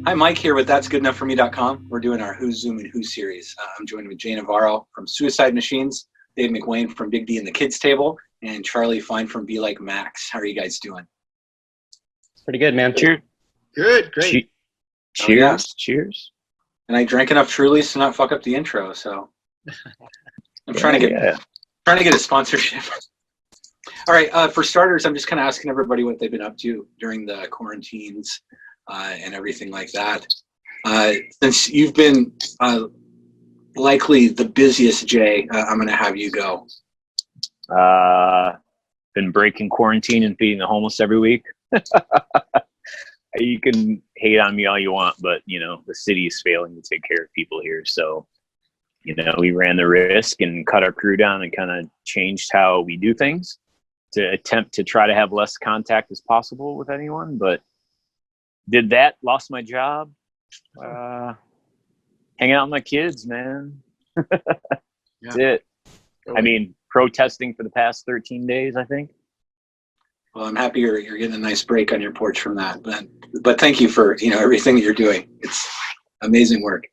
Hi, Mike here with that'sgoodenough.for me.com. We're doing our Who's Zoomin' Who series. I'm joined with Jay Navarro from Suicide Machines, Dave McWane from Big D and the Kids Table, and Charlie Fine from Be Like Max. How are you guys doing? Pretty good, man. Cheers. Good, great. Cheers. Yeah. Cheers. And I drank enough Trulies to not fuck up the intro, so I'm trying to get a sponsorship. All right, for starters, I'm just kind of asking everybody what they've been up to during the quarantines and everything like that. Since you've been likely the busiest, Jay, I'm going to have you go. Been breaking quarantine and feeding the homeless every week. You can hate on me all you want, but the city is failing to take care of people here. So, we ran the risk and cut our crew down and kind of changed how we do things to attempt to try to have less contact as possible with anyone. But did that, lost my job, hanging out with my kids, man. That's it. I mean, protesting for the past 13 days, I think. Well, I'm happy you're getting a nice break on your porch from that. But thank you for everything that you're doing. It's amazing work.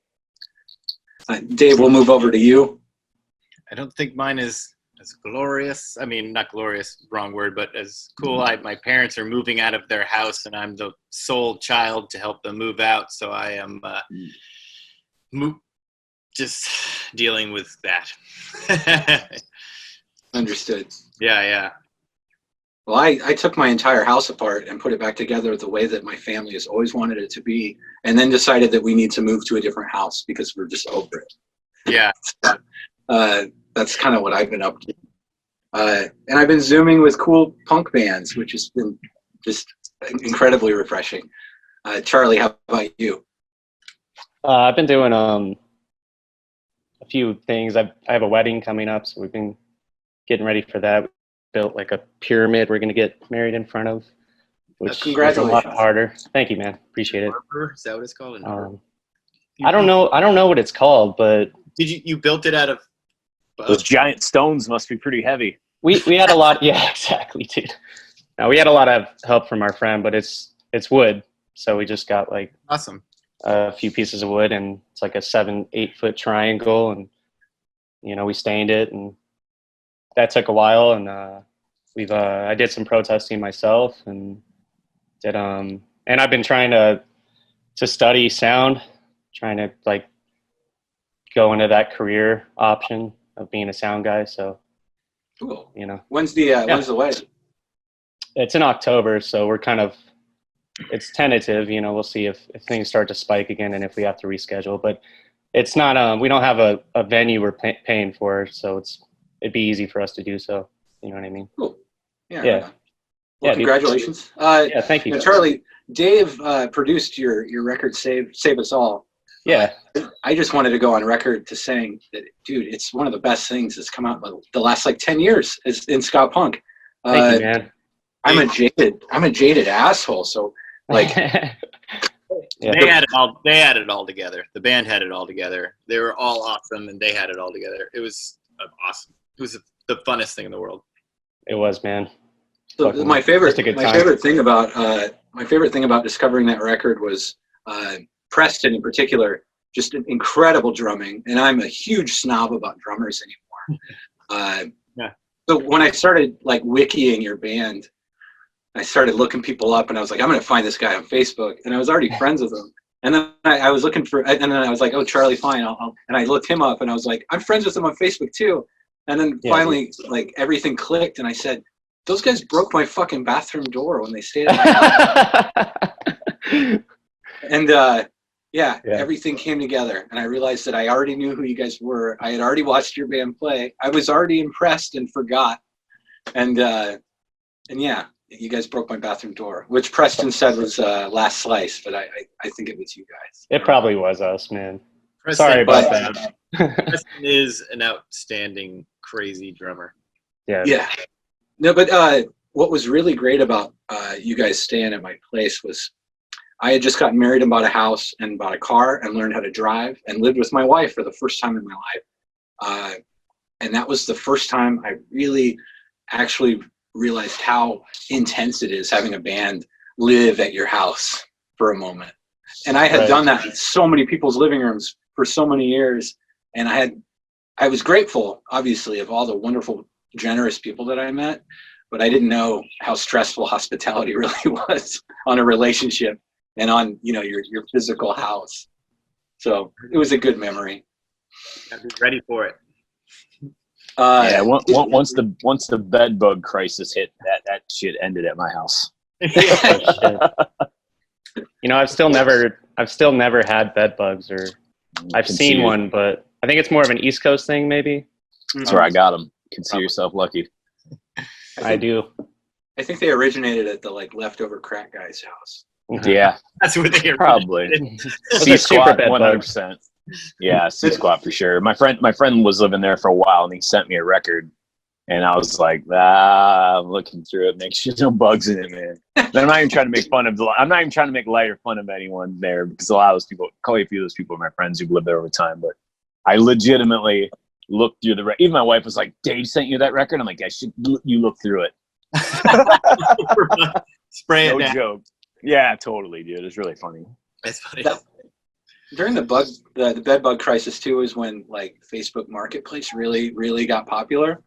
Dave, we'll move over to you. I don't think mine is as glorious. I mean, not glorious, wrong word, but as cool. My parents are moving out of their house, and I'm the sole child to help them move out. So I am just dealing with that. Understood. Yeah. Well, I took my entire house apart and put it back together the way that my family has always wanted it to be, and then decided that we need to move to a different house because we're just over it. Yeah. That's kind of what I've been up to. And I've been Zooming with cool punk bands, which has been just incredibly refreshing. Charlie, how about you? I've been doing a few things. I have a wedding coming up, so we've been getting ready for that. We built like a pyramid we're going to get married in front of, which is a lot harder. Thank you, man. Appreciate it. Is that what it's called? I don't know what it's called, but you built it out of those giant stones must be pretty heavy. We had a lot. Yeah, exactly, dude. Now we had a lot of help from our friend, but it's wood, so we just got like awesome a few pieces of wood, and it's like a 7-8 foot triangle, and we stained it, and that took a while, and I did some protesting myself, and and I've been trying to study sound, trying to like go into that career option of being a sound guy. So cool. When's the wedding? It's in October, so we're kind of, it's tentative. We'll see if things start to spike again and if we have to reschedule. But it's not. We don't have a venue we're paying for, so it'd be easy for us to do so. You know what I mean? Cool. Yeah. Yeah. Well, congratulations. Yeah, thank you. Charlie, Dave produced your record, Save Us All. Yeah. I just wanted to go on record to saying that, dude, it's one of the best things that's come out the last like 10 years in ska punk. Thank you, man. I'm a jaded asshole. So like, yeah. They had it all together. The band had it all together. They were all awesome, and they had it all together. It was awesome. It was the funnest thing in the world. It was, man. So my favorite thing about discovering that record was Preston in particular, just an incredible drumming. And I'm a huge snob about drummers anymore. So when I started like wikiing your band, I started looking people up, and I was like, I'm going to find this guy on Facebook, and I was already friends with him. And then I was looking for, and then I was like, oh, Charlie Fine. And I looked him up, and I was like, I'm friends with him on Facebook too. And then finally, like everything clicked, and I said, those guys broke my fucking bathroom door when they stayed at my house. And everything came together, and I realized that I already knew who you guys were. I had already watched your band play. I was already impressed and forgot. And yeah, you guys broke my bathroom door, which Preston said was Last Slice, but I think it was you guys. It probably was us, man. Preston, sorry about that. Preston is an outstanding, crazy drummer. Yeah. No, but what was really great about you guys staying at my place was I had just gotten married and bought a house and bought a car and learned how to drive and lived with my wife for the first time in my life. And that was the first time I really actually realized how intense it is having a band live at your house for a moment. And I had Right. done that in so many people's living rooms for so many years. And I was grateful, obviously, of all the wonderful, generous people that I met, but I didn't know how stressful hospitality really was on a relationship and on, you know, your physical house. So it was a good memory. Gotta be ready for it. Yeah, once the bed bug crisis hit, that shit ended at my house. You know, I've still never had bed bugs, or I've seen one, but I think it's more of an East Coast thing, maybe. That's where I got them. Consider yourself lucky. I do. I think they originated at the like leftover crack guy's house. Yeah, That's where they probably. Those C are super squat, bed bugs. 100%. Yeah, C squat for sure. My friend was living there for a while, and he sent me a record, and I was like, I'm looking through it, make sure there's no bugs in it, man. Then I'm not even trying to make light or fun of anyone there, because a lot of those people, quite a few of those people are my friends who've lived there over time. But I legitimately looked through the record. Even my wife was like, Dave sent you that record? I'm like, you look through it. Spray it No down. joke. Yeah, totally, dude. It's really funny. That's funny. During the bed bug crisis too is when like Facebook Marketplace really got popular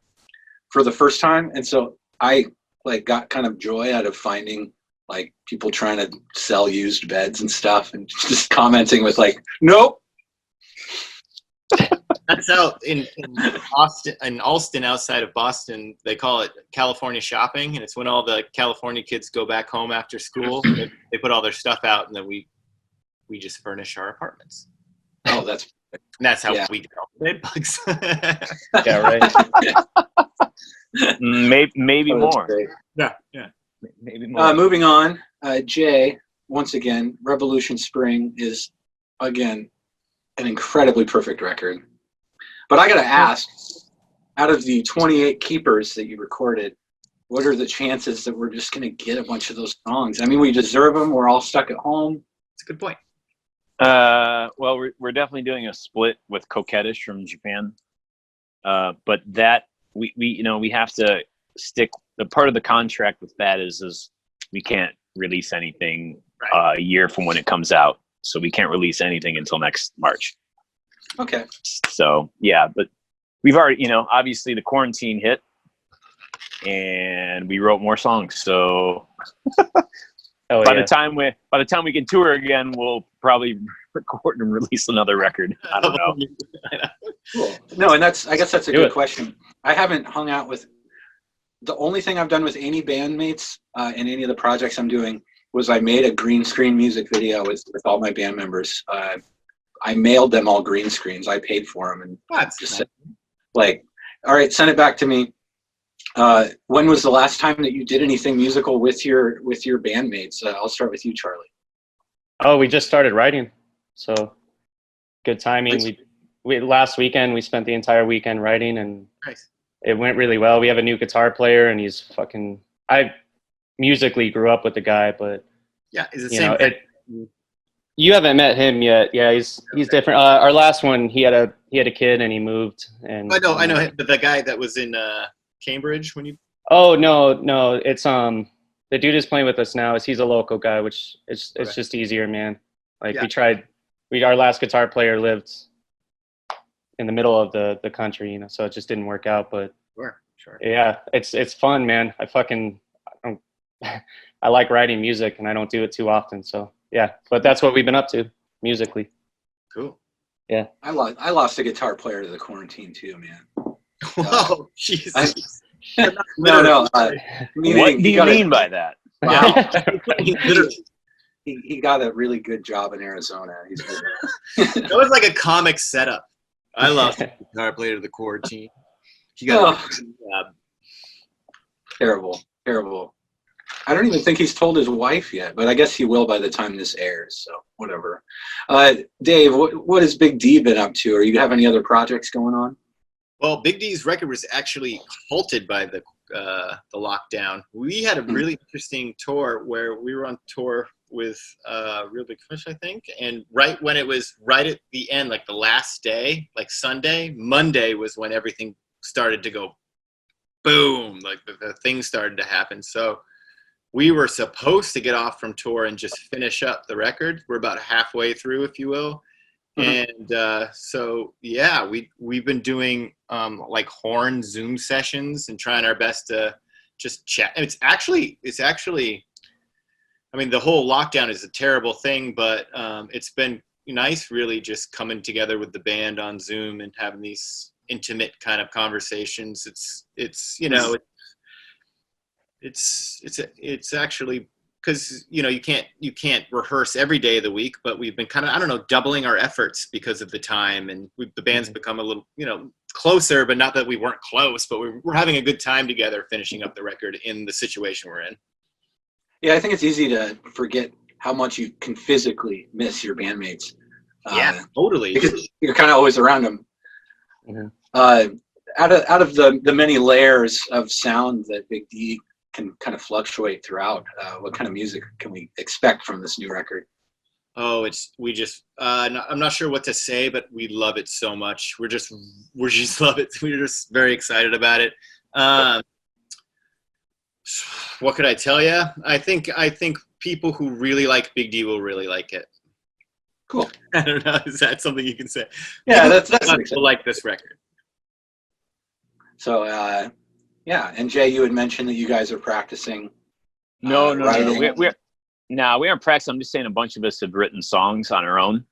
for the first time. And so I like got kind of joy out of finding like people trying to sell used beds and stuff and just commenting with like, nope. That's out in Austin, in Alston, outside of Boston. They call it California shopping, and it's when all the California kids go back home after school. They put all their stuff out, and then we just furnish our apartments. Oh, that's And that's how we get all the bed bugs. Yeah, right. Maybe more. great. Yeah. Maybe more. Moving on, Jay, once again, Revolution Spring is, again, an incredibly perfect record. But I got to ask, out of the 28 keepers that you recorded, what are the chances that we're just going to get a bunch of those songs? I mean, we deserve them. We're all stuck at home. That's a good point. Well, we're definitely doing a split with Coquettish from Japan. But that we have to stick. The part of the contract with that is we can't release anything a year from when it comes out. So we can't release anything until next March. Okay. So yeah, but we've already, obviously the quarantine hit, and we wrote more songs. So by the time we can tour again, we'll probably record and release another record. I don't know. Cool. No, and I guess that's a good question. I haven't hung out with. The only thing I've done with any bandmates in any of the projects I'm doing was I made a green screen music video with all my band members. I mailed them all green screens. I paid for them and just said, like, all right, send it back to me. When was the last time that you did anything musical with your bandmates? I'll start with you, Charlie. Oh, we just started writing, so good timing. We last weekend we spent the entire weekend writing, and it went really well. We have a new guitar player, and he's fucking. I musically grew up with the guy, but yeah, is the same. You haven't met him yet. Yeah, he's different. Our last one, he had a kid and he moved. And I know him, but the guy that was in Cambridge when you. Oh no, it's the dude is playing with us now. He's a local guy, which it's just easier, man. Like our last guitar player lived in the middle of the country, so it just didn't work out. But sure. Yeah, it's fun, man. I like writing music, and I don't do it too often. So yeah, but that's what we've been up to musically. Cool. Yeah. I lost a guitar player to the quarantine too, man. Whoa, Jesus. No. What do you mean by that? Wow. He got a really good job in Arizona. That was like a comic setup. I lost a guitar player to the quarantine. He got a good job. Terrible. I don't even think he's told his wife yet, but I guess he will by the time this airs, so whatever. Dave, what has Big D been up to? Or you have any other projects going on? Well, Big D's record was actually halted by the lockdown. We had a really interesting tour where we were on tour with Real Big Fish, I think, and right when it was right at the end, like the last day, like Sunday, Monday was when everything started to go boom, like the things started to happen. So we were supposed to get off from tour and just finish up the record. We're about halfway through, if you will. And so yeah, we've been doing like horn Zoom sessions and trying our best to just chat. And it's actually I mean, the whole lockdown is a terrible thing, but it's been nice really just coming together with the band on Zoom and having these intimate kind of conversations. It's you know, it's actually, because you can't rehearse every day of the week, but we've been kind of, I don't know, doubling our efforts because of the time, and the band's become a little closer, but not that we weren't close, but we're having a good time together finishing up the record in the situation we're in. Yeah, I think it's easy to forget how much you can physically miss your bandmates. Yeah, totally. Because you're kind of always around them. Mm-hmm. Out of the many layers of sound that Big D can kind of fluctuate throughout, what kind of music can we expect from this new record? Oh, I'm not sure what to say, but we love it so much. We just love it. We're just very excited about it. What could I tell you? I think people who really like Big D will really like it. Cool. I don't know. Is that something you can say? Yeah, that's people like this record. So, yeah. And Jay, you had mentioned that you guys are practicing. No. We aren't practicing. I'm just saying a bunch of us have written songs on our own.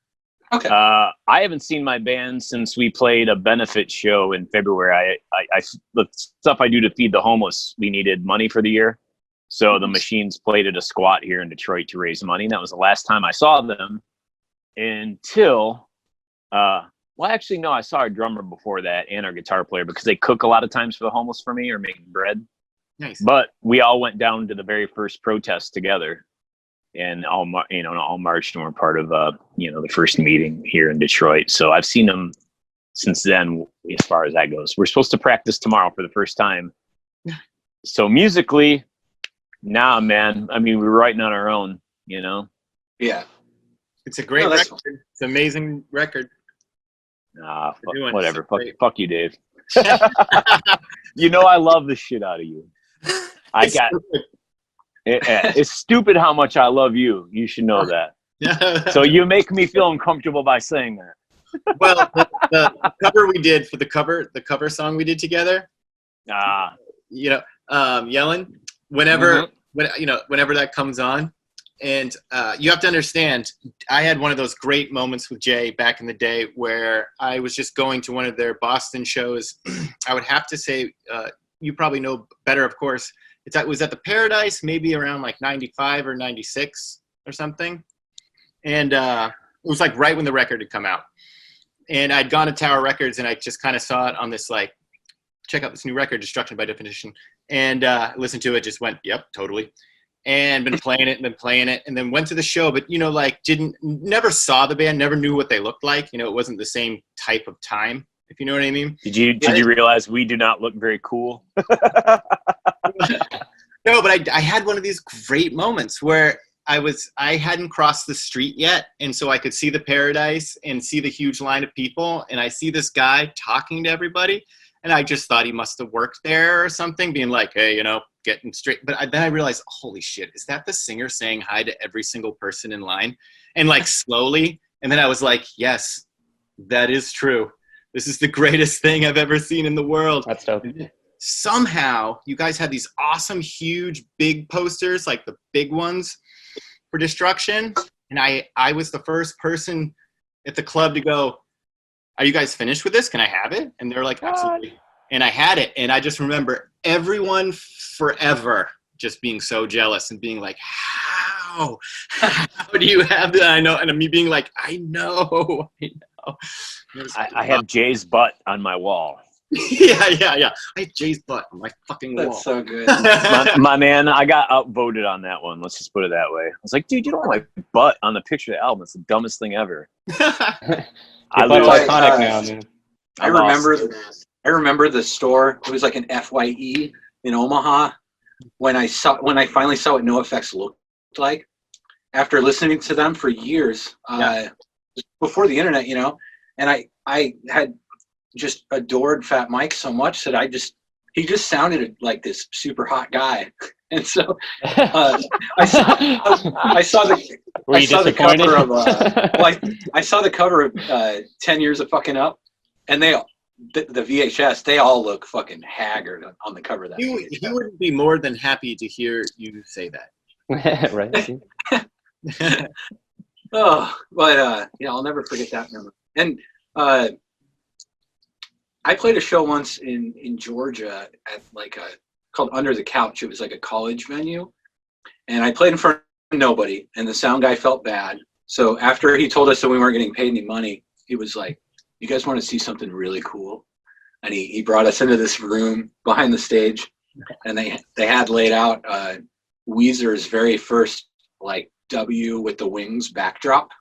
Okay. I haven't seen my band since we played a benefit show in February. The stuff I do to feed the homeless, we needed money for the year. So the Machines played at a squat here in Detroit to raise money. And that was the last time I saw them until, actually, no, I saw our drummer before that and our guitar player, because they cook a lot of times for the homeless for me, or make bread. Nice. But we all went down to the very first protest together, and all marched and were part of the first meeting here in Detroit. So I've seen them since then, as far as that goes. We're supposed to practice tomorrow for the first time. So musically, nah, man. I mean, we're writing on our own, Yeah. It's a great record. It's an amazing record. Nah, whatever. Fuck you, Dave. I love the shit out of you. It's stupid how much I love you. You should know that. So you make me feel uncomfortable by saying that. Well, the cover we did for the cover song we did together. Yelling whenever that comes on. And you have to understand, I had one of those great moments with Jay back in the day where I was just going to one of their Boston shows. I would have to say, you probably know better, of course. It was at the Paradise, maybe around like 95 or 96 or something. And it was like right when the record had come out. And I'd gone to Tower Records and I just kind of saw it on this, like, check out this new record, Destruction by Definition. And listened to it, just went, yep, totally. And been playing it, and then went to the show, but never saw the band, never knew what they looked like. It wasn't the same type of time, if you know what I mean. Did you realize we do not look very cool? No, but I had one of these great moments where I hadn't crossed the street yet, and so I could see the Paradise and see the huge line of people, and I see this guy talking to everybody, and I just thought he must have worked there or something, being like, hey, getting straight. But then I realized, holy shit, is that the singer saying hi to every single person in line? And like slowly. And then I was like, yes, that is true. This is the greatest thing I've ever seen in the world. That's dope. Somehow you guys had these awesome, huge, big posters, like the big ones for Destruction. And I was the first person at the club to go, are you guys finished with this? Can I have it? And they're like, absolutely. And I had it. And I just remember everyone forever just being so jealous and being like, how do you have that? I know. And me being like, I know. I have Jay's butt on my wall. Yeah. I have Jay's butt on my fucking wall. That's so good. my man, I got outvoted on that one. Let's just put it that way. I was like, dude, you don't want my butt on the picture of the album. It's the dumbest thing ever. Butt's iconic now, man. I remember the store. It was like an FYE in Omaha when I finally saw what NoFX looked like after listening to them for years before the internet, and I had just adored Fat Mike so much that he just sounded like this super hot guy. And so I saw the Were you disappointed? cover of I saw the cover of 10 Years of Fucking Up, and the VHS, they all look fucking haggard on the cover of that. He wouldn't be more than happy to hear you say that. Right. Oh, but yeah, I'll never forget that memory. And I played a show once in Georgia at called Under the Couch. It was like a college venue, and I played in front of nobody, and the sound guy felt bad. So after he told us that we weren't getting paid any money, he was like, "You guys want to see something really cool?" And he brought us into this room behind the stage, and they had laid out Weezer's very first like W with the Wings backdrop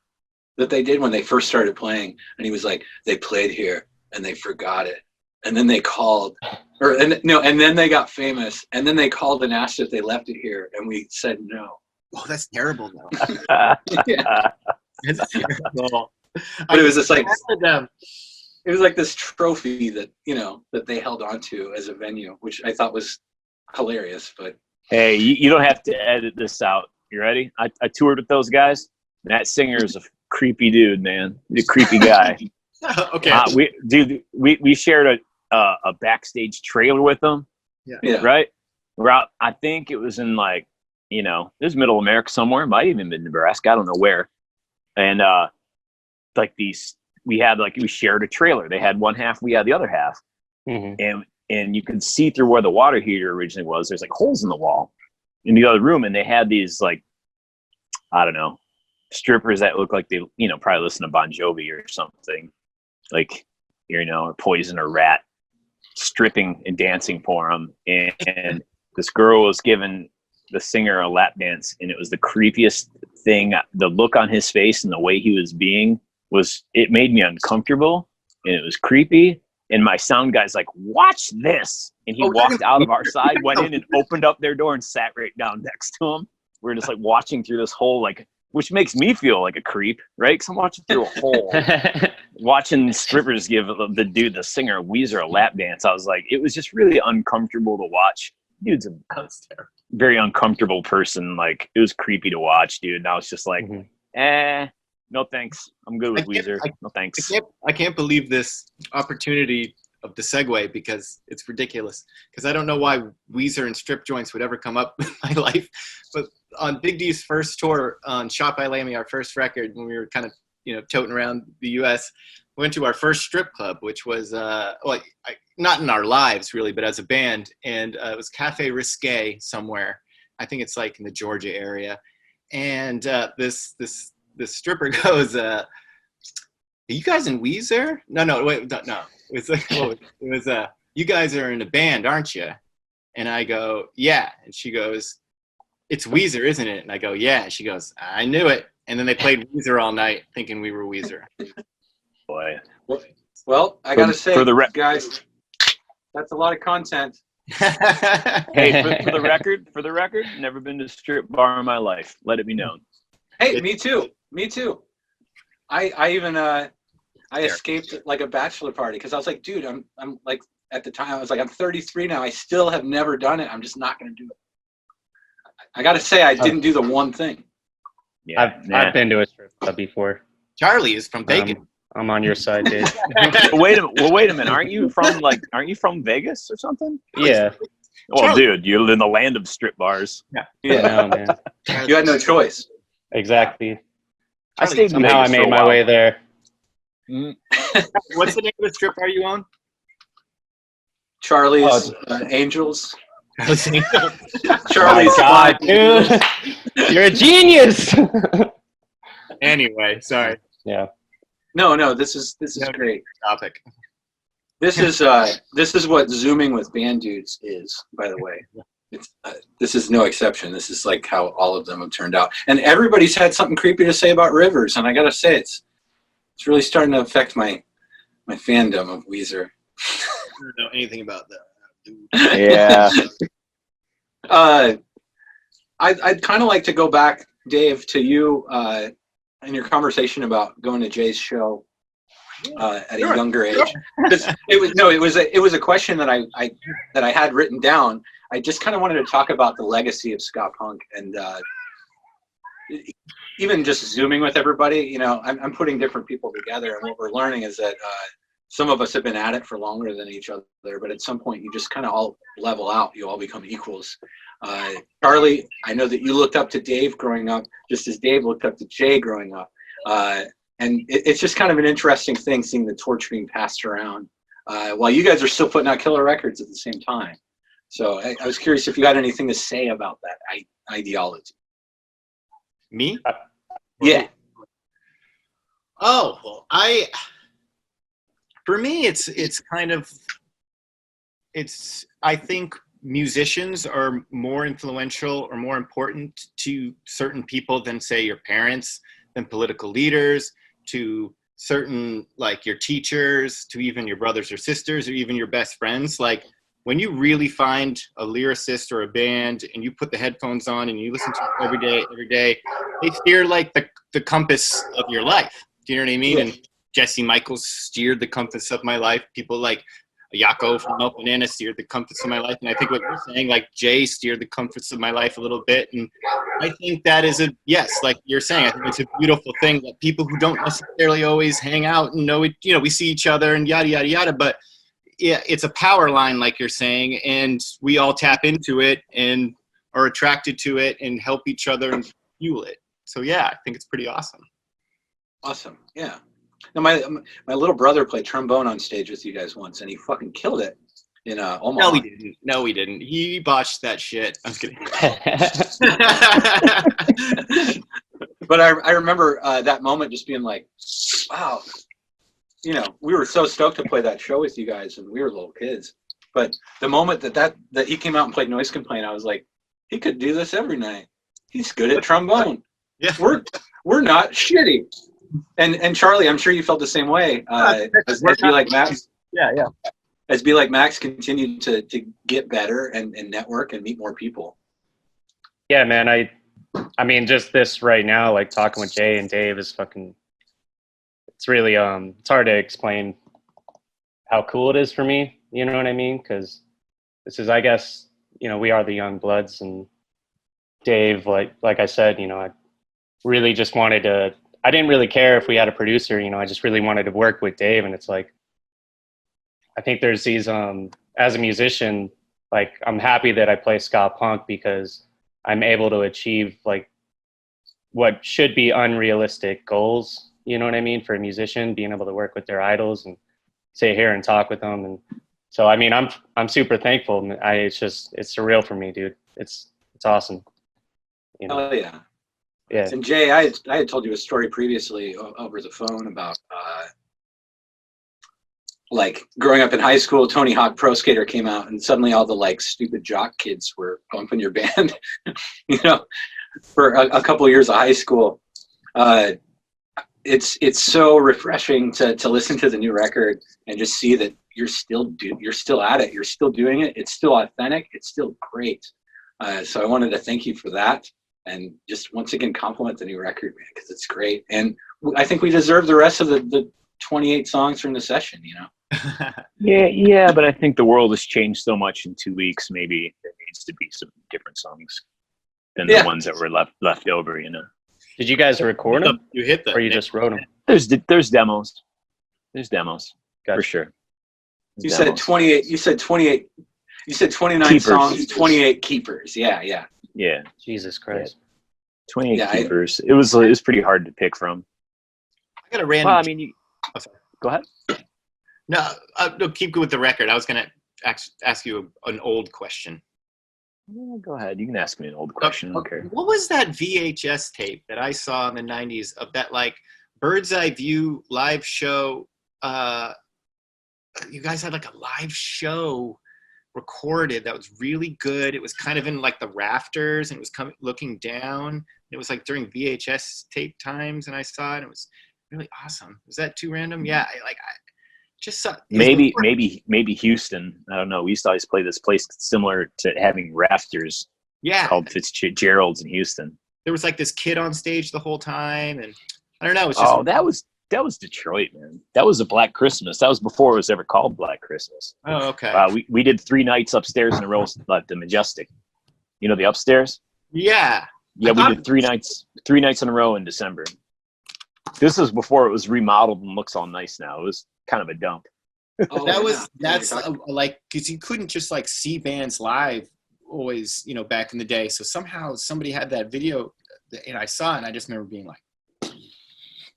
that they did when they first started playing. And he was like, "They played here and they forgot it, and then they called, and then they got famous, and then they called and asked if they left it here, and we said no." Oh, that's terrible, though. Yeah. That's terrible. But it was just like it was like this trophy that that they held onto as a venue, which I thought was hilarious. But Hey, you don't have to edit this out. You ready? I toured with those guys. That singer is a creepy dude, man. He's a creepy guy. Okay. We shared a backstage trailer with them. yeah. Right? We're out. I think it was in it was Middle America somewhere. Might even been Nebraska. I don't know where. And we shared a trailer. They had one half, we had the other half. Mm-hmm. And you could see through where the water heater originally was. There's like holes in the wall in the other room, and they had these I don't know, strippers that look like they probably listen to Bon Jovi or something, or Poison or Rat, stripping and dancing for them. And this girl was giving the singer a lap dance, and it was the creepiest thing. The look on his face and the way he was being it made me uncomfortable, and it was creepy. And my sound guy's like, "Watch this." And he walked out of our side, went in and opened up their door and sat right down next to him. We're just watching through this whole, which makes me feel like a creep, right? Because I'm watching through a hole, watching strippers give the singer Weezer a lap dance. I was like, it was just really uncomfortable to watch. Dude's a very uncomfortable person. It was creepy to watch, dude. And I was just like, no thanks. I'm good with Weezer. No thanks. I can't believe this opportunity of the segue, because it's ridiculous. Because I don't know why Weezer and strip joints would ever come up in my life. But on Big D's first tour on Shot by Lammy, our first record, when we were kind of toting around the U.S., we went to our first strip club, which was not in our lives really, but as a band, and it was Cafe Risque somewhere. I think it's in the Georgia area, and this stripper goes, "Are you guys in Weezer?" No, wait, no. It was "You guys are in a band, aren't you?" And I go, "Yeah." And she goes, "It's Weezer, isn't it?" And I go, "Yeah." And she goes, "I knew it." And then they played Weezer all night, thinking we were Weezer. Boy. Well, I gotta say, for the guys, that's a lot of content. Hey, for the record, never been to a strip bar in my life. Let it be known. Hey, me too. I even I escaped a bachelor party because I was like, dude, I'm at the time I was like, I'm 33 now. I still have never done it. I'm just not going to do it. I got to say, I didn't do the one thing. Yeah, I've been to a strip club before. Charley is from Vegas. I'm on your side, Dave. Wait a minute. Aren't you from Vegas or something? Yeah. Well, Charley. dude, you live in the land of strip bars. Yeah, No, man. you had no choice. Exactly. I stayed in Somehow I Vegas for made a my while. way there. What's the name of the strip bar you on? Charlie's Angels. Charlie's Charlie's God, dude. You're a genius. Anyway, sorry. Yeah. No, this is great. Topic. This is what Zooming with band dudes is, by the way. This is no exception. This is how all of them have turned out. And everybody's had something creepy to say about Rivers, and I gotta say it's really starting to affect my fandom of Weezer. I don't know anything about that. Yeah. I'd kind of like to go back, Dave, to you and your conversation about going to Jay's show at a younger age. It was a question that I had written down. I just kind of wanted to talk about the legacy of ska punk and even just zooming with everybody. You know, I'm putting different people together, and what we're learning is that some of us have been at it for longer than each other, but at some point you just kind of all level out. You all become equals. Charley, I know that you looked up to Dave growing up, just as Dave looked up to Jay growing up. And it's just kind of an interesting thing seeing the torch being passed around while you guys are still putting out killer records at the same time. So I was curious if you had anything to say about that ideology. Me? Yeah. Oh, well, for me, it's kind of, I think musicians are more influential or more important to certain people than, say, your parents, than political leaders, to certain, like, your teachers, to even your brothers or sisters, or even your best friends. Like, when you really find a lyricist or a band and you put the headphones on and you listen to it every day, they steer like the compass of your life. Do you know what I mean? Yeah. And Jesse Michaels steered the compass of my life. People like Yako from Milk Banana steered the compass of my life. And I think what you're saying, like Jay steered the compass of my life a little bit. And I think that is yes, like you're saying, I think it's a beautiful thing that people who don't necessarily always hang out and know it, you know, we see each other and yada, yada, yada. But yeah, it's a power line, like you're saying, and we all tap into it and are attracted to it and help each other and fuel it. So yeah, I think it's pretty awesome. Awesome. Yeah. Now, my little brother played trombone on stage with you guys once, and he fucking killed it in Omaha. No, he didn't. No, he didn't. He botched that shit. I'm just kidding. But I remember that moment just being like, wow, you know, we were so stoked to play that show with you guys, and we were little kids. But the moment that he came out and played Noise Complaint, I was like, he could do this every night. He's good at trombone. Yeah, we're not shitty. And Charley, I'm sure you felt the same way as Be Like Max. Yeah. As Be Like Max continued to get better and network and meet more people. Yeah, man. I mean, just this right now, like talking with Jay and Dave is fucking. It's really it's hard to explain how cool it is for me. You know what I mean? Because this is, I guess, you know, we are the young bloods, and Dave, like I said, you know, I really just wanted to. I didn't really care if we had a producer, you know, I just really wanted to work with Dave. And it's like, I think there's these, as a musician, like I'm happy that I play ska punk because I'm able to achieve like what should be unrealistic goals. You know what I mean? For a musician, being able to work with their idols and sit here and talk with them. And so, I mean, I'm super thankful. It's surreal for me, dude. It's awesome. You know? Oh yeah. Yeah. And Jay, I had told you a story previously over the phone about like growing up in high school. Tony Hawk Pro Skater came out, and suddenly all the like stupid jock kids were bumping your band. You know, for a couple of years of high school. It's so refreshing to listen to the new record and just see that you're still at it. You're still doing it. It's still authentic. It's still great. So I wanted to thank you for that. And just once again compliment the new record, man, because it's great. And I think we deserve the rest of the 28 songs from the session, you know? Yeah, but I think the world has changed so much in 2 weeks. Maybe there needs to be some different songs than the ones that were left over, you know? Did you guys record them? You hit them. Or you just wrote them? There's demos. There's demos, for sure. You said 28. You said 28. You said 29 keepers. Songs, 28 keepers. Yeah. Yeah. Jesus Christ. 28 keepers. It was pretty hard to pick from. I got a random. Well, I mean, go ahead. No, keep good with the record. I was going to ask you an old question. Yeah, go ahead. You can ask me an old question. I don't care. What was that VHS tape that I saw in the 90s of that like Bird's Eye View live show? You guys had like a live show recorded that was really good. It was kind of in like the rafters, and it was looking down. It was like during VHS tape times, and I saw it. It was really awesome. Was that too random? Yeah, I just saw. Maybe Houston. I don't know. We used to always play this place similar to having rafters. Yeah, called Fitzgerald's in Houston. There was like this kid on stage the whole time, and I don't know. It's just that was That was Detroit, man. That was a Black Christmas. That was before it was ever called Black Christmas. Oh, okay. We did 3 nights upstairs in a row at the Majestic. You know, the upstairs? Yeah. Yeah, we did 3 nights in a row in December. This was before it was remodeled and looks all nice now. It was kind of a dump. Oh, that's like, because you couldn't just like see bands live always, you know, back in the day. So somehow somebody had that video and I saw it and I just remember being like,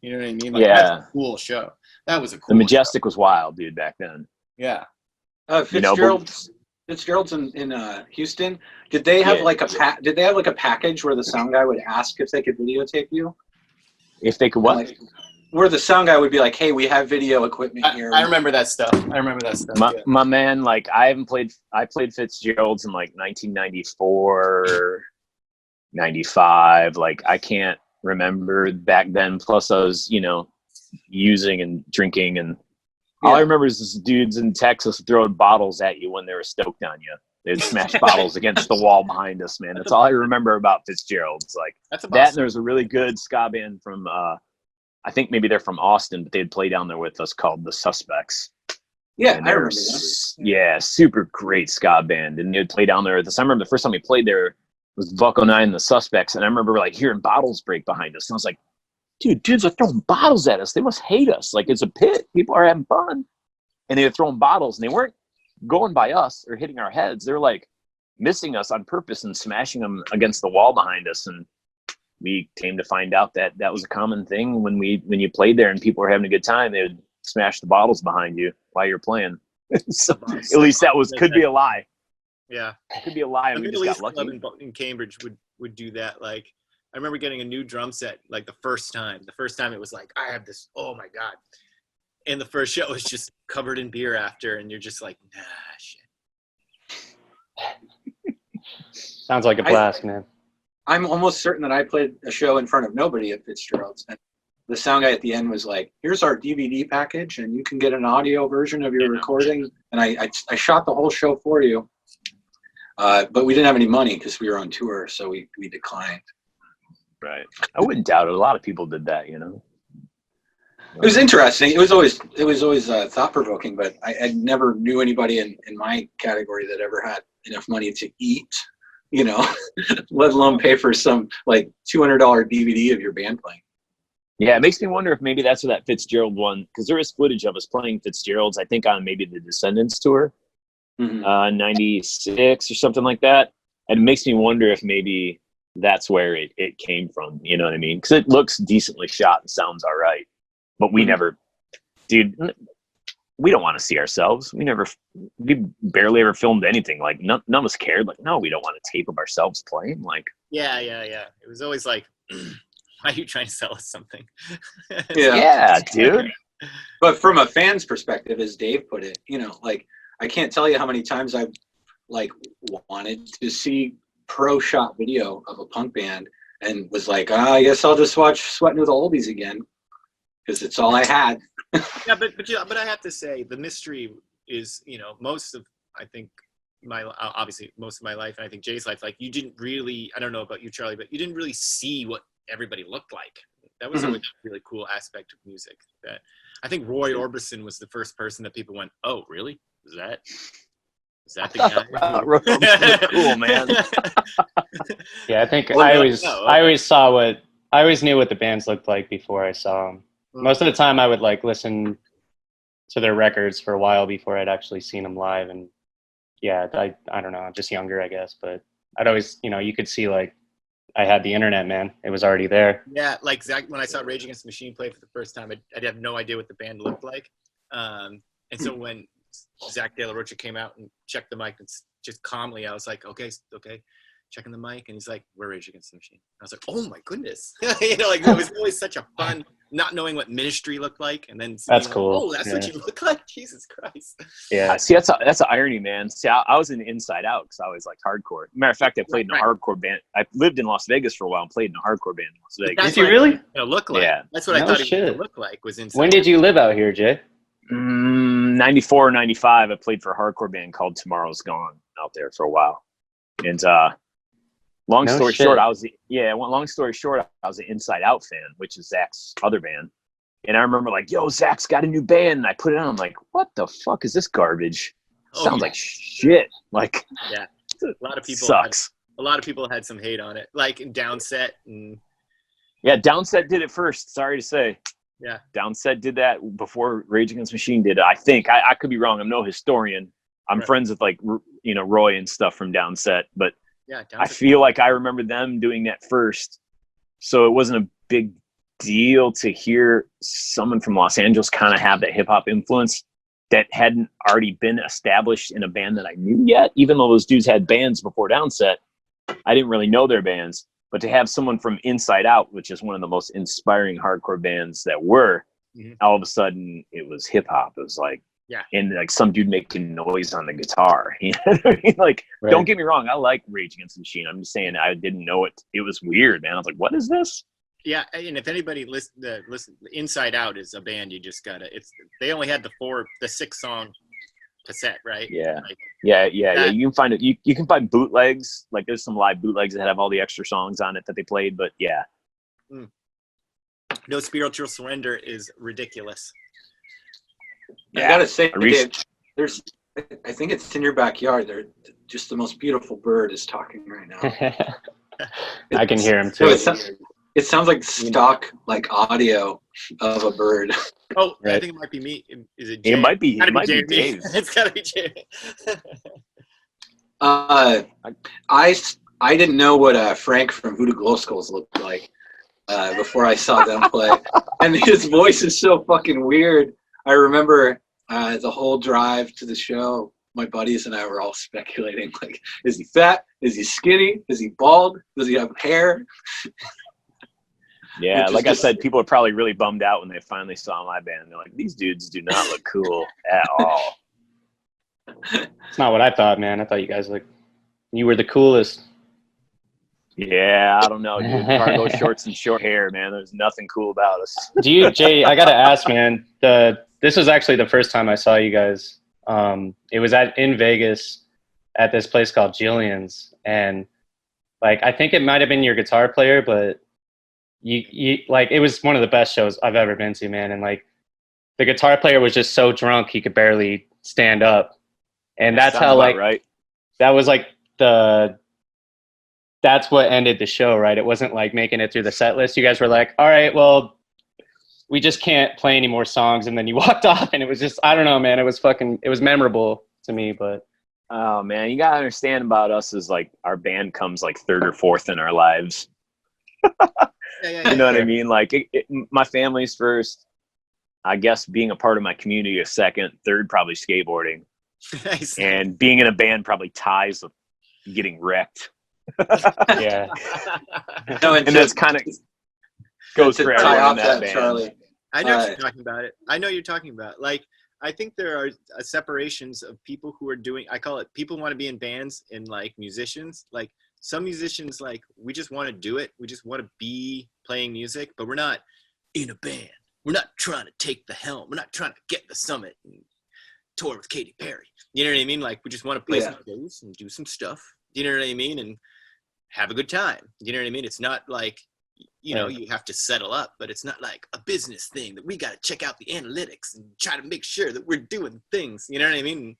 you know what I mean? Like, yeah. That's a cool show. That was a cool The Majestic was wild, dude, back then. Yeah. Fitzgerald's in Houston. Did they have Did they have like a package where the sound guy would ask if they could videotape you? If they could what? Like, where the sound guy would be like, "Hey, we have video equipment here." I remember that stuff. My man, like I played Fitzgerald's in like 1994, 95. Like I can't remember back then. Plus I was, you know, using and drinking, and all I remember is this dudes in Texas throwing bottles at you when they were stoked on you. They'd smash bottles against the wall behind us, man. That's all I remember about Fitzgerald's. Like that, and there was a really good ska band from I think maybe they're from Austin, but they'd play down there with us called The Suspects. Yeah, and I remember that. Yeah, super great ska band. And they'd play down there with us. I remember the first time we played there was Buck 09 and The Suspects, and I remember like hearing bottles break behind us. And I was like, dudes are throwing bottles at us. They must hate us. Like it's a pit. People are having fun. And they were throwing bottles, and they weren't going by us or hitting our heads. They were like missing us on purpose and smashing them against the wall behind us. And we came to find out that that was a common thing when you played there and people were having a good time. They would smash the bottles behind you while you're playing. So at least that could be a lie. Yeah, it could be a lie. And we just got lucky. In Cambridge would do that. Like I remember getting a new drum set like the first time. The first time it was like, I have this. Oh my god! And the first show was just covered in beer after, and you're just like, nah, shit. Sounds like a blast, man. I'm almost certain that I played a show in front of nobody at Fitzgerald's, and the sound guy at the end was like, "Here's our DVD package, and you can get an audio version of your recording." And I shot the whole show for you, but we didn't have any money because we were on tour, so we declined. Right. I wouldn't doubt it. A lot of people did that, you know. It was interesting. It was always thought provoking, but I never knew anybody in my category that ever had enough money to eat, you know, let alone pay for some like $200 DVD of your band playing. Yeah, it makes me wonder if maybe that's where that Fitzgerald one, because there is footage of us playing Fitzgerald's, I think on maybe the Descendants tour, 96 or something like that. And it makes me wonder if maybe that's where it came from, you know what I mean? Because it looks decently shot and sounds all right. But we never, dude, we don't want to see ourselves. We barely ever filmed anything. Like none of us cared. Like, no, we don't want to tape of ourselves playing. Like, yeah. It was always like, why are you trying to sell us something? Yeah, dude. But from a fan's perspective, as Dave put it, you know, like I can't tell you how many times I've like wanted to see pro shot video of a punk band and was like, I guess I'll just watch Sweating with the Oldies again. Because it's all I had. Yeah, but I have to say the mystery is, you know, most of I think obviously most of my life, and I think Jay's life, like you didn't really, I don't know about you, Charlie, but you didn't really see what everybody looked like. That was always a really cool aspect of music. That I think Roy Orbison was the first person that people went, oh, really? Is that the guy? Roy Orbison was cool, man. Yeah, I think I always knew what the bands looked like before I saw them. Most of the time I would like listen to their records for a while before I'd actually seen them live. And yeah, I don't know, I'm just younger, I guess, but I'd always, you know, you could see like I had the internet, man. It was already there. Yeah. Like Zach, when I saw Rage Against the Machine play for the first time, I'd have no idea what the band looked like. And so when Zach De La Rocha came out and checked the mic and just calmly, I was like, okay, checking the mic, and he's like, we're Rage Against the Machine. I was like, oh my goodness. You know, like it was always such a fun, not knowing what Ministry looked like, and then that's cool. Oh, that's what you look like. Jesus Christ. Yeah. See, that's the irony, man. See, I was in Inside Out because I always liked hardcore. Matter of fact, I played in a hardcore band. I lived in Las Vegas for a while and played in a hardcore band in Las Vegas. Did you really? Look like. Yeah. That's what I thought he would look like. Was Inside. When did you live out here, Jay? 94 or 95. I played for a hardcore band called Tomorrow's Gone out there for a while, and long story short, I was an Inside Out fan, which is Zach's other band. And I remember like, yo, Zach's got a new band. And I put it on. I'm like, what the fuck is this garbage? Sounds like shit. Like, yeah, a lot of people sucks. A lot of people had some hate on it, like in Downset. And yeah, Downset did it first. Sorry to say. Yeah, Downset did that before Rage Against the Machine did it. I think I could be wrong. I'm no historian. I'm friends with like Roy and stuff from Downset, but yeah, I feel like I remember them doing that first. So it wasn't a big deal to hear someone from Los Angeles kind of have that hip hop influence that hadn't already been established in a band that I knew yet. Even though those dudes had bands before Downset, I didn't really know their bands. But to have someone from Inside Out, which is one of the most inspiring hardcore bands that were, all of a sudden it was hip hop. It was like, and like some dude making noise on the guitar. You know what I mean? Like, don't get me wrong, I like Rage Against the Machine. I'm just saying I didn't know it. It was weird, man. I was like, what is this? Yeah, and if anybody listen, Inside Out is a band you just gotta. They only had the 6-song cassette, right? Yeah, like, yeah. You can find it. You can find bootlegs. Like there's some live bootlegs that have all the extra songs on it that they played. But yeah, No Spiritual Surrender is ridiculous. I gotta say, Dave, I think it's in your backyard. They're just the most beautiful bird is talking right now. I can hear him too. It sounds like stock, like audio of a bird. Oh, right. I think it might be me. Is it Jay? It might be. It might be Dave. It's gotta be Jay. I didn't know what Frank from Voodoo Glow Skulls looked like before I saw them play, and his voice is so fucking weird. I remember the whole drive to the show. My buddies and I were all speculating, like, is he fat? Is he skinny? Is he bald? Does he have hair? Yeah, like I said, people are probably really bummed out when they finally saw my band. They're like, these dudes do not look cool at all. It's not what I thought, man. I thought you were the coolest. Yeah, I don't know, dude. Cargo shorts and short hair, man. There's nothing cool about us. Jay, I gotta ask, man. This was actually the first time I saw you guys. It was in Vegas at this place called Jillian's, and like I think it might have been your guitar player, but you like it was one of the best shows I've ever been to, man. And like the guitar player was just so drunk he could barely stand up, and that's how like that was like that's what ended the show, right? It wasn't like making it through the set list. You guys were like, all right, well, we just can't play any more songs. And then you walked off, and it was just, I don't know, man. It was memorable to me, but. Oh, man, you got to understand about us is like our band comes like third or fourth in our lives. You know what I mean? Like my family's first, I guess being a part of my community is second, third probably skateboarding. Nice. And being in a band probably ties with getting wrecked. Yeah. No, and that's kind of goes for everyone in that band. Charley. I know what you're talking about. I know you're talking about. Like, I think there are separations of people who are doing, I call it people want to be in bands and like musicians. Like some musicians, like we just want to do it. We just want to be playing music, but we're not in a band. We're not trying to take the helm. We're not trying to get the summit and tour with Katy Perry. You know what I mean? Like we just want to play some shows and do some stuff. You know what I mean? And have a good time. You know what I mean? It's not like, you know, you have to settle up, but it's not like a business thing that we got to check out the analytics and try to make sure that we're doing things. You know what I mean?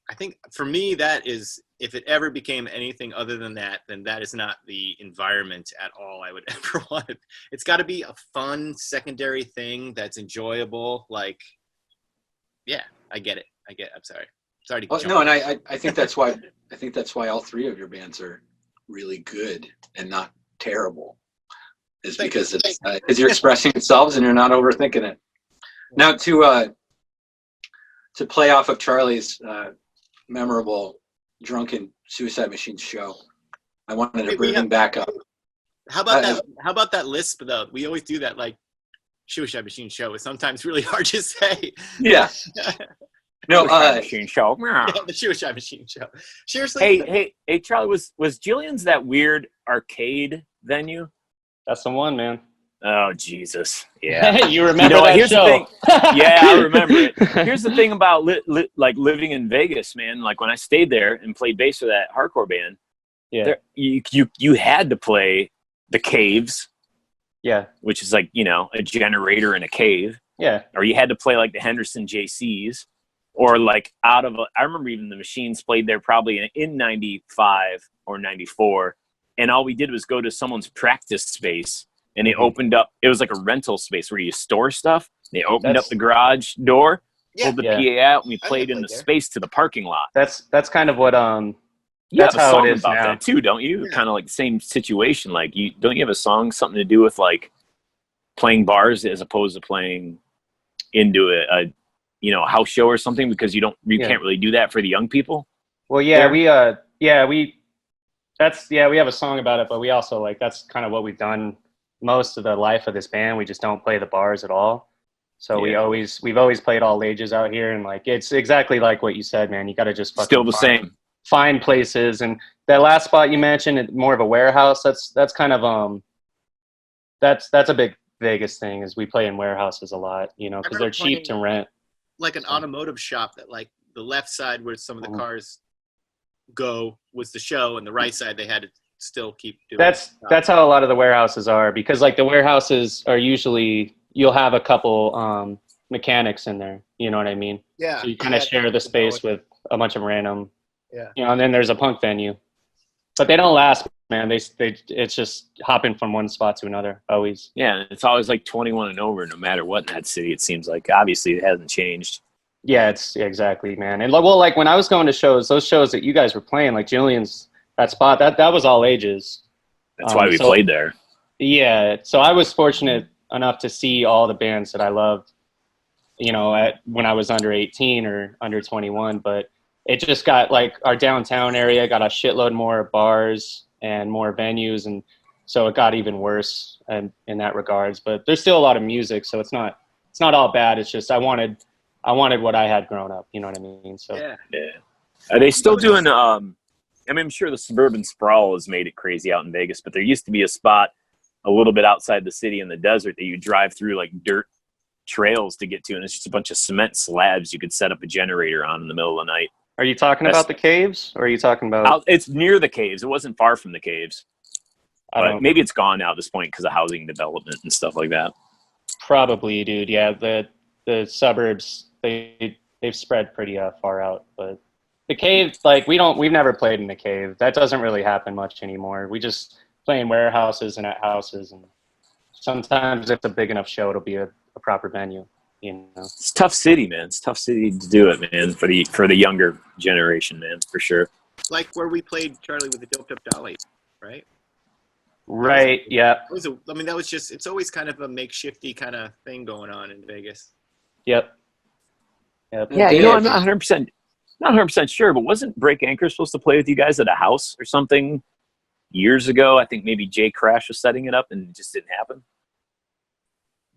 I think for me, that is, if it ever became anything other than that, then that is not the environment at all I would ever want. It's got to be a fun secondary thing that's enjoyable. Like, yeah, I get it. I'm sorry. Sorry to jump. No, and I think that's why all three of your bands are really good and not terrible. Is because you're expressing yourselves and you're not overthinking it. Now to play off of Charley's memorable drunken Suicide Machine show, I wanted to bring him back up. How about that? How about that lisp though? We always do that. Like Suicide Machine show is sometimes really hard to say. Yeah. No, Machine show. Yeah, the Suicide Machine show. Seriously. Hey, Charley, was Jillian's that weird arcade venue? That's the one, man. Oh, Jesus. Yeah. You remember that here's show. The thing. Yeah, I remember it. Here's the thing about like living in Vegas, man. Like when I stayed there and played bass for that hardcore band, you had to play the caves Yeah. which is like, a generator in a cave. Yeah. Or you had to play like the Henderson JCs, or like I remember even the Machines played there probably in 95 or 94. And all we did was go to someone's practice space, and they opened up, it was like a rental space where you store stuff. They opened up the garage door, pulled the PA out, and we played in the space to the parking lot. That's kind of what, you that's have a how song it is about now. that too, don't you? Kind of like the same situation. Like, don't you have a song something to do with like playing bars as opposed to playing into a house show or something, because you can't really do that for the young people? Well, yeah, we have a song about it, but we also like, that's kind of what we've done most of the life of this band. We just don't play the bars at all. So we've always played all ages out here, and like, it's exactly like what you said, man. You got to just still the same. Find places. And that last spot you mentioned, more of a warehouse, that's kind of that's a big Vegas thing, is we play in warehouses a lot, because they're cheap to rent. Like an automotive shop, that like the left side where some of the cars go was the show, and the right side they had to still keep doing. That's how a lot of the warehouses are, because like the warehouses are usually, you'll have a couple mechanics in there, you know what I mean? Yeah. So you kind of share the space with a bunch of random. Yeah. And then there's a punk venue, but they don't last, man. It's just hopping from one spot to another always. Yeah, it's always like 21 and over, no matter what in that city. It seems like obviously it hasn't changed. Yeah, it's exactly, man. And well, like when I was going to shows, those shows that you guys were playing, like Julian's, that spot, that was all ages. That's why we played there. Yeah, so I was fortunate enough to see all the bands that I loved, when I was under 18 or under 21, but it just got like our downtown area got a shitload more bars and more venues, and so it got even worse in that regards. But there's still a lot of music, so it's not all bad. It's just I wanted what I had grown up. You know what I mean? So yeah. Are they still doing? I'm sure the suburban sprawl has made it crazy out in Vegas, but there used to be a spot a little bit outside the city in the desert that you drive through like dirt trails to get to, and it's just a bunch of cement slabs you could set up a generator on in the middle of the night. Are you talking about the caves, or are you talking about? It's near the caves. It wasn't far from the caves. But maybe it's gone now at this point because of housing development and stuff like that. Probably, dude. Yeah, the suburbs they've spread pretty far out, but the cave, like we've never played in the cave. That doesn't really happen much anymore. We just play in warehouses and at houses, and sometimes if it's a big enough show, it'll be a proper venue. It's a tough city, man. It's a tough city to do it, man, for the younger generation, man, for sure. Like where we played Charley with the Doped Up Dolly, right? Right. Yeah. That was just. It's always kind of a makeshifty kind of thing going on in Vegas. Yep. Yeah, I'm not 100% sure, but wasn't Break Anchor supposed to play with you guys at a house or something years ago? I think maybe Jay Crash was setting it up and it just didn't happen.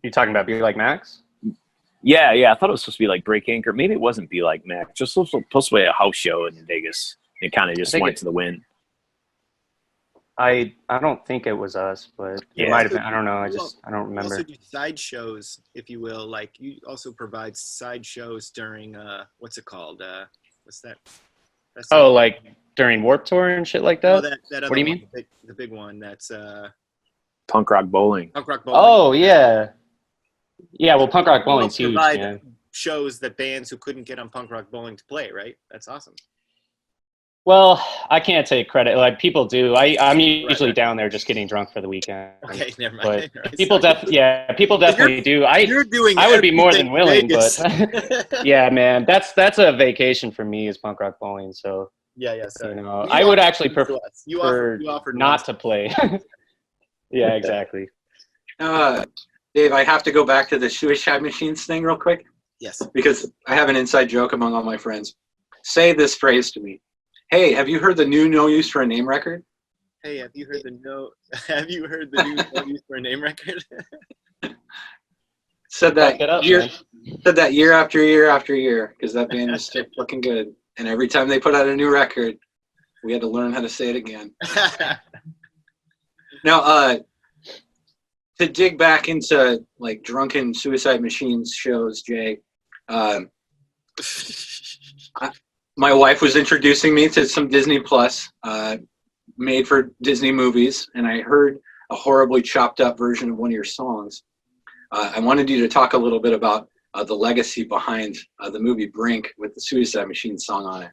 You talking about Be Like Max? Yeah. I thought it was supposed to be like Break Anchor. Maybe it wasn't Be Like Max. Just supposed to be a house show in Vegas. It kind of just went to the wind. I don't think it was us, but it might have been. I don't know. I don't remember. You also do side shows, if you will. Like you also provide side shows during what's it called? What's that? Like during Warped Tour and shit like that. That what do you mean? The big one. That's Punk Rock Bowling. Punk Rock Bowling. Oh yeah. Yeah, well, Punk Rock Bowling's huge, man. Shows that bands who couldn't get on Punk Rock Bowling to play, right? That's awesome. Well, I can't take credit. Like people do. I'm usually down there just getting drunk for the weekend. Okay, never mind. But people definitely do. You're doing. I would be more than willing, Vegas. but yeah, man, that's a vacation for me is Punk Rock Bowling. So yeah. Sorry. I would actually prefer you offered not to play. Yeah, exactly. Dave, I have to go back to the Suicide Machines thing real quick. Yes. Because I have an inside joke among all my friends. Say this phrase to me. Hey, have you heard the new No Use for a Name record? Hey, have you heard the new No Use for a Name record? Said that year after year after year because that band was still fucking good. And every time they put out a new record, we had to learn how to say it again. Now, to dig back into like drunken Suicide Machines shows, Jay, my wife was introducing me to some Disney Plus made for Disney movies, and I heard a horribly chopped up version of one of your songs. I wanted you to talk a little bit about the legacy behind the movie Brink with the Suicide Machine song on it.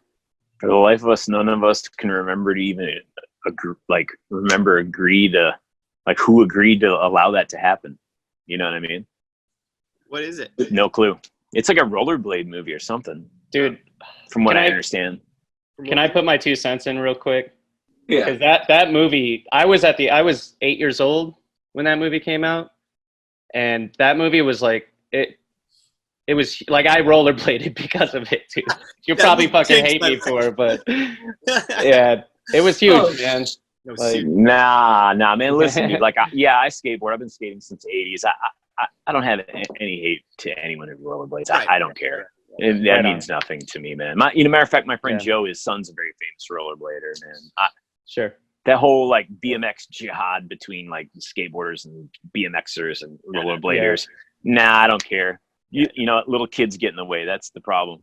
For the life of us, none of us can remember to even agree to who agreed to allow that to happen. You know what I mean? What is it? No clue. It's like a rollerblade movie or something, Dude. from what I understand. Can I put my 2 cents in real quick? Yeah. Because that movie, I was 8 years old when that movie came out, and that movie was like it was like I rollerbladed because of it too. You'll probably fucking hate me for it, but yeah, it was huge, man. Like, nah, man. Listen, dude, I skateboard. I've been skating since the '80s. I don't have any hate to anyone who rollerblades. I don't care. That means nothing to me, man. Matter of fact, my friend Joe, his son's a very famous rollerblader, man. Sure. That whole BMX jihad between skateboarders and BMXers and rollerbladers. Yeah. Nah, I don't care. You know, little kids get in the way. That's the problem.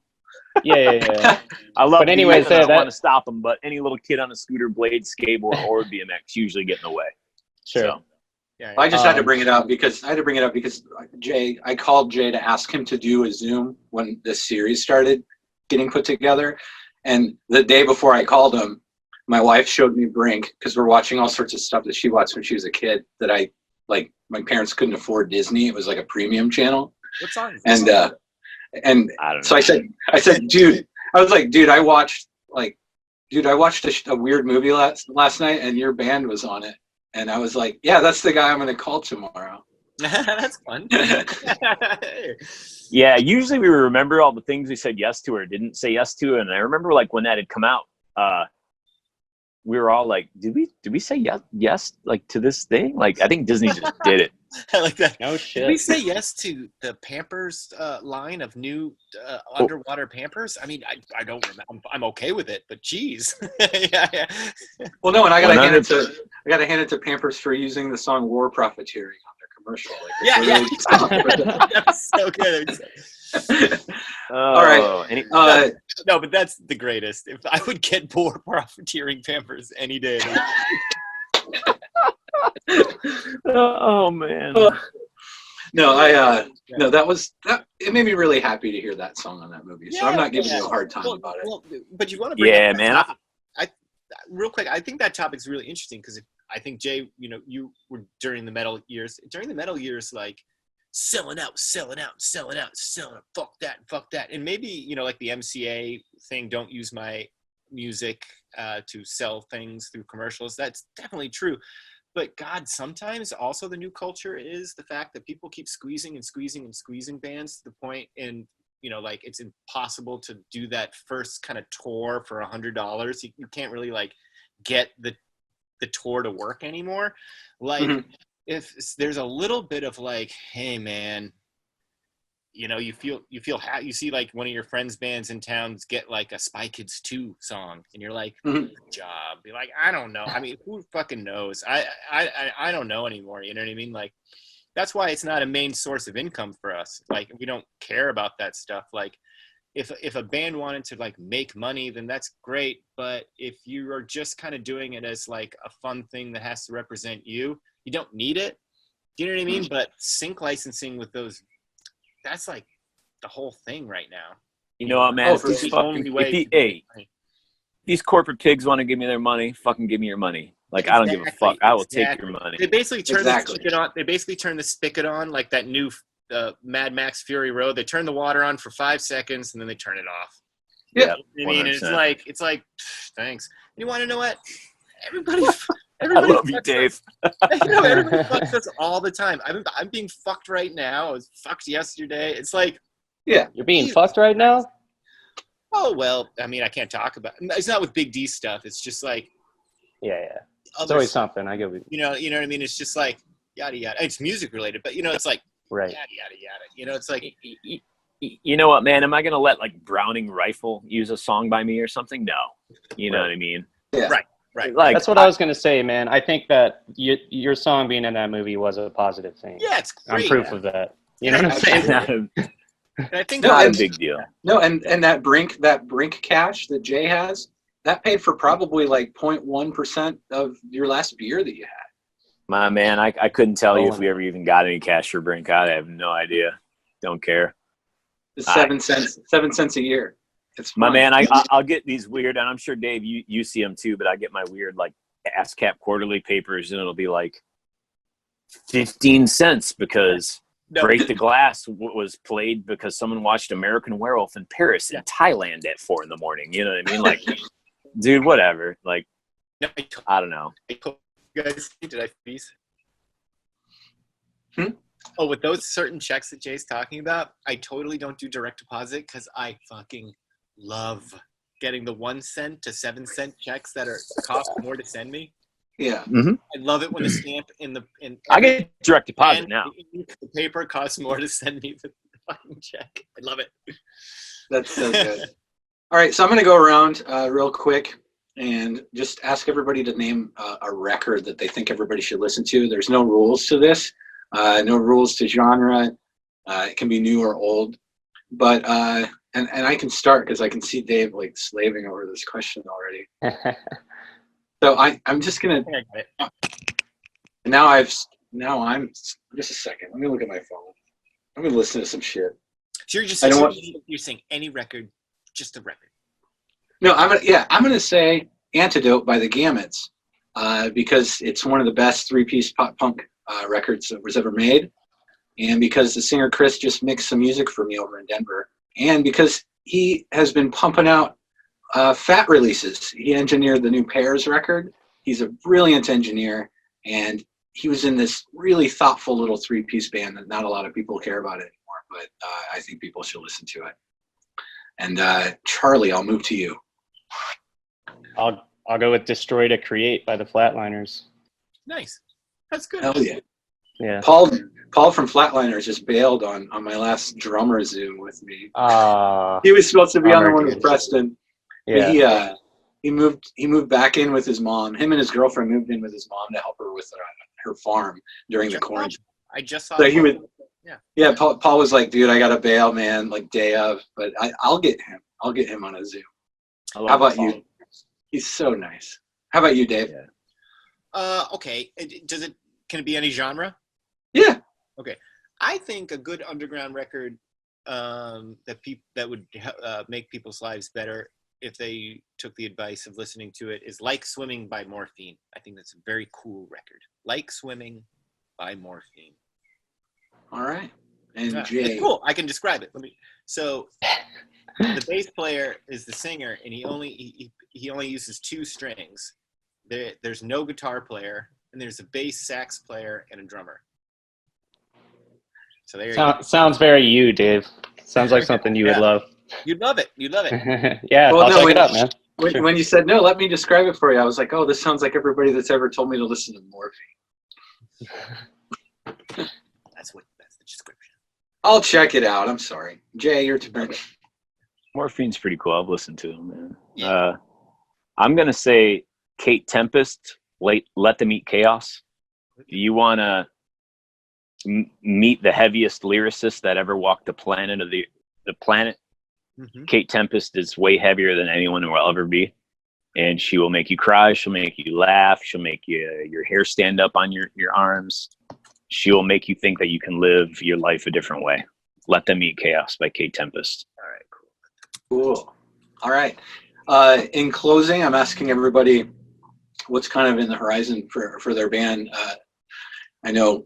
Yeah. I love. But anyways, I want to stop them, but any little kid on a scooter, blade, skateboard, or BMX usually get in the way. Sure. So. Yeah. I just had to bring it up because Jay. I called Jay to ask him to do a Zoom when this series started getting put together, and the day before I called him, my wife showed me Brink because we're watching all sorts of stuff that she watched when she was a kid that I like. My parents couldn't afford Disney. It was like a premium channel. What song? And I don't know. So I said, dude, I watched a weird movie last night, and your band was on it. And I was like, yeah, that's the guy I'm going to call tomorrow. That's fun. Yeah, usually we remember all the things we said yes to or didn't say yes to. And I remember when that had come out, we were all like, did we say yes to this thing? I think Disney just did it. I like that. No shit. Did we say yes to the Pampers line of new underwater Pampers? I mean, I don't remember. I'm okay with it, but geez. Yeah. Well, no, and I got to hand it to Pampers for using the song "War Profiteering" on their commercial. That's so good. All right. No, but that's the greatest. If I would get more profiteering Pampers any day. Oh man. No, it made me really happy to hear that song on that movie. So I'm not giving you a hard time about it. Well, but you want to bring up man. I real quick, I think that topic's really interesting because I think Jay, you were during the metal years, selling out, fuck that. And maybe, like the MCA thing, don't use my music to sell things through commercials. That's definitely true. But God, sometimes also the new culture is the fact that people keep squeezing bands to the point it's impossible to do that first kind of tour for $100. You can't really get the tour to work anymore. If there's a little bit of hey man, you see one of your friends' bands in town get a Spy Kids 2 song, and you're like, good job. You're like, I don't know. I mean, who fucking knows? I don't know anymore. You know what I mean? That's why it's not a main source of income for us. We don't care about that stuff. If a band wanted to make money, then that's great. But if you are just kind of doing it as a fun thing that has to represent you, you don't need it. Do you know what I mean? But sync licensing with those, that's the whole thing right now. You know what, man? These corporate pigs want to give me their money. Fucking give me your money. I don't give a fuck. I will take your money. They basically turn the spigot on. They basically turn the spigot on like that new Mad Max Fury Road. They turn the water on for 5 seconds and then they turn it off. Yeah, I mean, it's like, thanks. You want to know what? Everybody I love you, Dave. Everybody fucks us all the time. I'm being fucked right now. I was fucked yesterday. It's you're being fucked right now. Oh well, I mean, I can't talk about. It's not with Big D stuff. It's just yeah. It's always something. I get it. You know what I mean? It's just yada yada. It's music related, but it's right. Yada. It's you know what, man? Am I gonna let Browning Rifle use a song by me or something? No. You know what I mean? Yeah. Right. That's what I was gonna say, man. I think that your song being in that movie was a positive thing. Yeah, it's great. I'm proof of that. You know what I'm saying? I think not a big deal. No, and that Brink cash that Jay has, that paid for probably 0.1% of your last beer that you had. My man, I couldn't tell you if Oh. we ever even got any cash for Brink. I have no idea. Don't care. It's 7 cents a year. It's My fun. man, I'll get these weird, and I'm sure Dave, you see them too, but I get my weird like ASCAP quarterly papers, and it'll be like 15 cents because Break the Glass was played because someone watched American Werewolf in Paris in Thailand at 4 a.m. You know what I mean? Like, dude, whatever. Like, No, I don't know. you guys, did I freeze? Hmm? Oh, with those certain checks that Jay's talking about, I totally don't do direct deposit because I fucking love getting the 1 cent to 7 cent checks that cost more to send me. Yeah. I love it when the stamp in I get direct deposit now. The paper costs more to send me the fucking check. I love it. That's so good. All right, so I'm going to go around real quick and just ask everybody to name a record that they think everybody should listen to. There's no rules to this, no rules to genre. It can be new or old, but and I can start because I can see Dave like slaving over this question already. So I'm just gonna. Now I'm just a second. Let me look at my phone. I'm gonna listen to some shit. So you're saying any record, just a record. No, I'm gonna say Antidote by the Gamuts because it's one of the best 3-piece pop punk records that was ever made, and because the singer Chris just mixed some music for me over in Denver, and because he has been pumping out fat releases. He engineered the new Pears record. He's a brilliant engineer, and he was in this really thoughtful little 3-piece band that not a lot of people care about anymore, but I think people should listen to it. And Charlie, I'll move to you. I'll go with Destroy to Create by the Flatliners. Nice. That's good. Hell yeah. Yeah. Paul from Flatliners just bailed on my last drummer Zoom with me. He was supposed to be on the one with Preston. Yeah. He moved back in with his mom. Him and his girlfriend moved in with his mom to help her with her farm during the quarantine. I just saw. So he would. Yeah. Paul was like, "Dude, I gotta bail, man. Like day of, but I'll get him. I'll get him on a Zoom." How about you? He's so nice. How about you, Dave? Okay. Can it be any genre? Yeah. Okay. I think a good underground record that would make people's lives better if they took the advice of listening to it is Like Swimming by Morphine. I think that's a very cool record. Like Swimming by Morphine. All right. And Jay. It's cool. I can describe it. So the bass player is the singer, and he only uses 2 strings. There's no guitar player, and there's a bass sax player and a drummer. So there you go. Sounds very you, Dave. Sounds like something you would love. You'd love it. Yeah, well, I'll check it out, man. When you said, no, let me describe it for you, I was like, oh, this sounds like everybody that's ever told me to listen to Morphine. That's the description. I'll check it out. I'm sorry. Jay, your turn. Morphine's pretty cool. I've listened to him, man. Yeah. I'm going to say Kate Tempest, Let Them Eat Chaos. Do you want to meet the heaviest lyricist that ever walked the planet of the planet? Mm-hmm. Kate Tempest is way heavier than anyone will ever be. And she will make you cry. She'll make you laugh. She'll make your hair stand up on your arms. She will make you think that you can live your life a different way. Let Them Eat Chaos by Kate Tempest. All right, cool. All right. In closing, I'm asking everybody what's kind of in the horizon for their band. I know,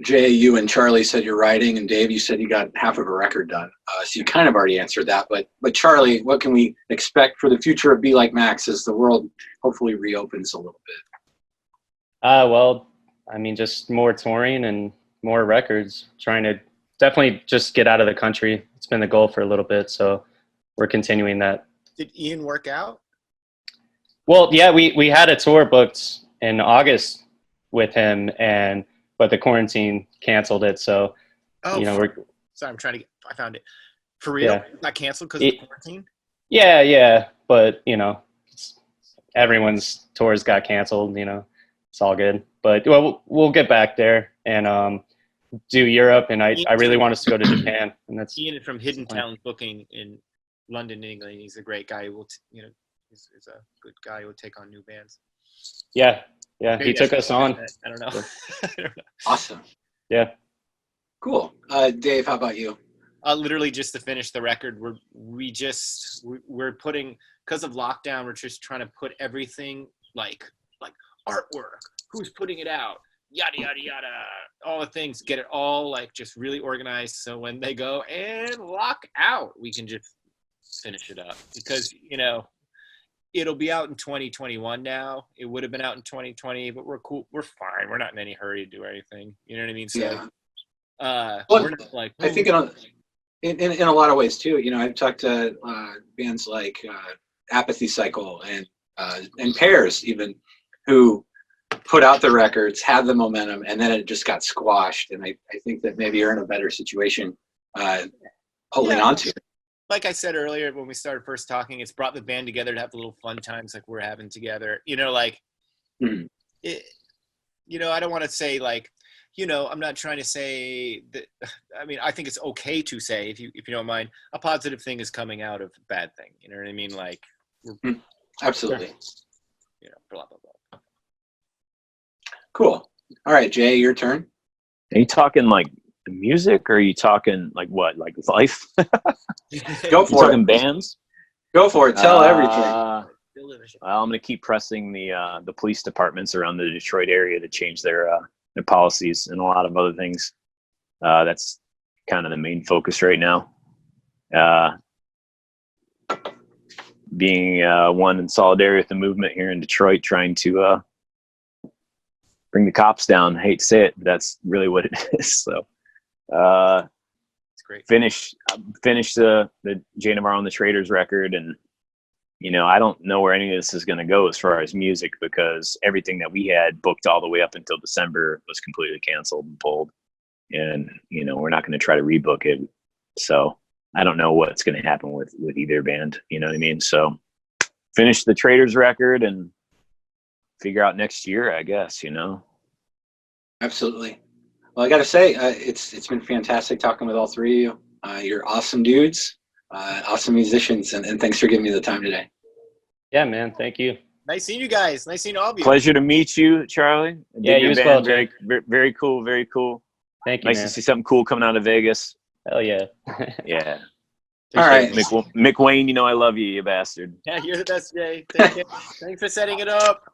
Jay, you and Charlie said you're writing, and Dave, you said you got half of a record done. So you kind of already answered that. But Charlie, what can we expect for the future of Be Like Max as the world hopefully reopens a little bit? Well, I mean, just more touring and more records. Trying to definitely just get out of the country. It's been the goal for a little bit, so we're continuing that. Did Ian work out? Well, yeah, we had a tour booked in August with him, but the quarantine canceled it. So, we're. Sorry, I found it. For real? Yeah. Not canceled because of the quarantine? Yeah, but everyone's tours got canceled. It's all good. But we'll get back there and do Europe, and I really want us to go to Japan. And that's Ian from Hidden Talent Booking in London, England. He's a great guy. He's a good guy who will take on new bands. Yeah, Yeah, Maybe he took us on. I don't know. I don't know. Awesome. Yeah. Cool. Dave, how about you? Literally just to finish the record, we're putting, because of lockdown, we're just trying to put everything like artwork, who's putting it out, yada yada yada, all the things, get it all like just really organized, so when they go and lock out, we can just finish it up, because it'll be out in 2021 now. It would have been out in 2020, but we're cool, we're fine, we're not in any hurry to do anything, you know what I mean? So Yeah. we're not like, I think in a lot of ways too. I've talked to bands like Apathy Cycle and Pairs even, who put out the records, had the momentum, and then it just got squashed. And I think that maybe you're in a better situation holding on to it. Like I said earlier when we started first talking, it's brought the band together to have little fun times like we're having together. I don't want to say like, I'm not trying to say that. I mean, I think it's okay to say, if you don't mind, a positive thing is coming out of a bad thing. You know what I mean? Like, Absolutely. Blah blah blah. Cool. All right, Jay, your turn. Are you talking like music, or are you talking like what, like life? Go You for talking it. bands? Go for it. Tell everything. Well, I'm going to keep pressing the police departments around the Detroit area to change their policies and a lot of other things. That's kind of the main focus right now. Being one in solidarity with the movement here in Detroit, trying to bring the cops down. I hate to say it, but that's really what it is. So It's great. finish the Jay Navarro and the Traders record, and I don't know where any of this is going to go as far as music, because everything that we had booked all the way up until December was completely canceled and pulled, and we're not going to try to rebook it. So I don't know what's going to happen with either band. You know what I mean? So finish the Traders record and figure out next year, I guess. Absolutely. Well, I got to say, it's been fantastic talking with all three of you. You're awesome dudes, awesome musicians, and thanks for giving me the time today. Yeah, man. Thank you. Nice seeing you guys. Nice seeing all of you. Pleasure to meet you, Charlie. Yeah, you as well, Very, Jay. very, very cool. Very cool. Thank you, Nice man. to see something cool coming out of Vegas. Hell yeah. Yeah. All right. McWane, I love you, you bastard. Yeah, you're the best, Jay. Thanks for setting it up.